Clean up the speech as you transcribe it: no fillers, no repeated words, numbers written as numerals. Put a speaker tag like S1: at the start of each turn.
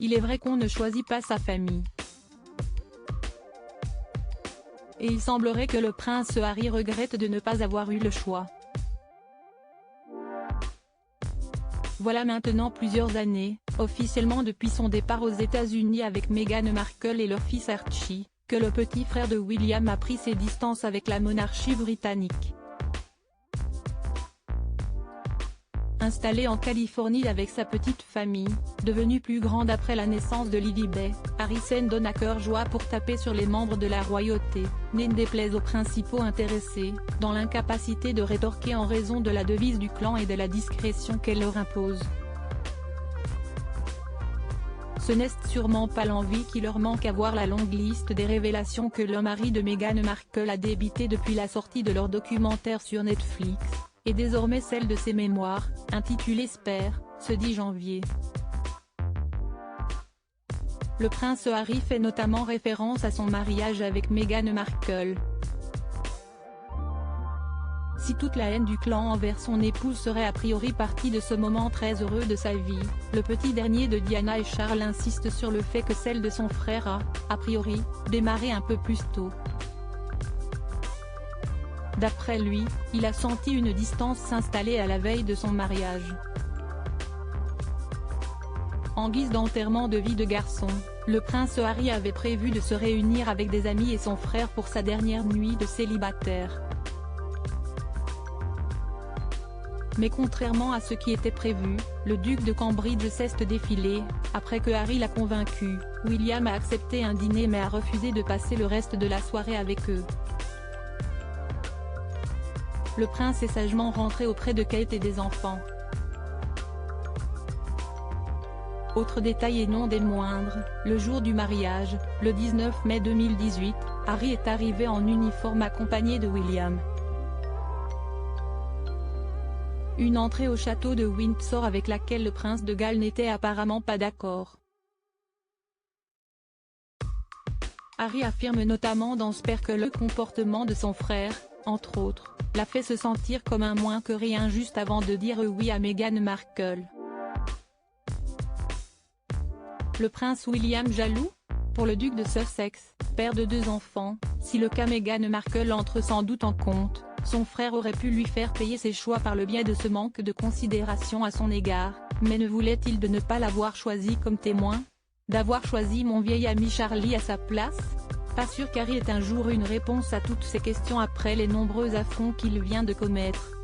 S1: il est vrai qu'on ne choisit pas sa famille. Et il semblerait que le prince Harry regrette de ne pas avoir eu le choix. Voilà maintenant plusieurs années, officiellement depuis son départ aux États-Unis avec Meghan Markle et leur fils Archie, que le petit frère de William a pris ses distances avec la monarchie britannique. Installé en Californie avec sa petite famille, devenue plus grande après la naissance de Lilibet, Harry s'en donne à cœur joie pour taper sur les membres de la royauté, ne déplaise aux principaux intéressés, dans l'incapacité de rétorquer en raison de la devise du clan et de la discrétion qu'elle leur impose. Ce n'est sûrement pas l'envie qui leur manque à voir la longue liste des révélations que le mari de Meghan Markle a débité depuis la sortie de leur documentaire sur Netflix, et désormais celle de ses mémoires, intitulée Spare, ce 10 janvier. Le prince Harry fait notamment référence à son mariage avec Meghan Markle. Si toute la haine du clan envers son épouse serait a priori partie de ce moment très heureux de sa vie, le petit dernier de Diana et Charles insiste sur le fait que celle de son frère a priori, démarré un peu plus tôt. D'après lui, il a senti une distance s'installer à la veille de son mariage. En guise d'enterrement de vie de garçon, le prince Harry avait prévu de se réunir avec des amis et son frère pour sa dernière nuit de célibataire. Mais contrairement à ce qui était prévu, le duc de Cambridge cesse de défiler. Après que Harry l'a convaincu, William a accepté un dîner mais a refusé de passer le reste de la soirée avec eux. Le prince est sagement rentré auprès de Kate et des enfants. Autre détail et non des moindres, le jour du mariage, le 19 mai 2018, Harry est arrivé en uniforme accompagné de William. Une entrée au château de Windsor avec laquelle le prince de Galles n'était apparemment pas d'accord. Harry affirme notamment dans Spare que le comportement de son frère, entre autres, l'a fait se sentir comme un moins que rien juste avant de dire oui à Meghan Markle. Le prince William jaloux? Pour le duc de Sussex, père de 2 enfants, si le cas Meghan Markle entre sans doute en compte, son frère aurait pu lui faire payer ses choix par le biais de ce manque de considération à son égard, mais ne voulait-il de ne pas l'avoir choisi comme témoin? D'avoir choisi mon vieil ami Charlie à sa place? Pas sûr qu'Harry ait un jour une réponse à toutes ces questions après les nombreux affronts qu'il vient de commettre.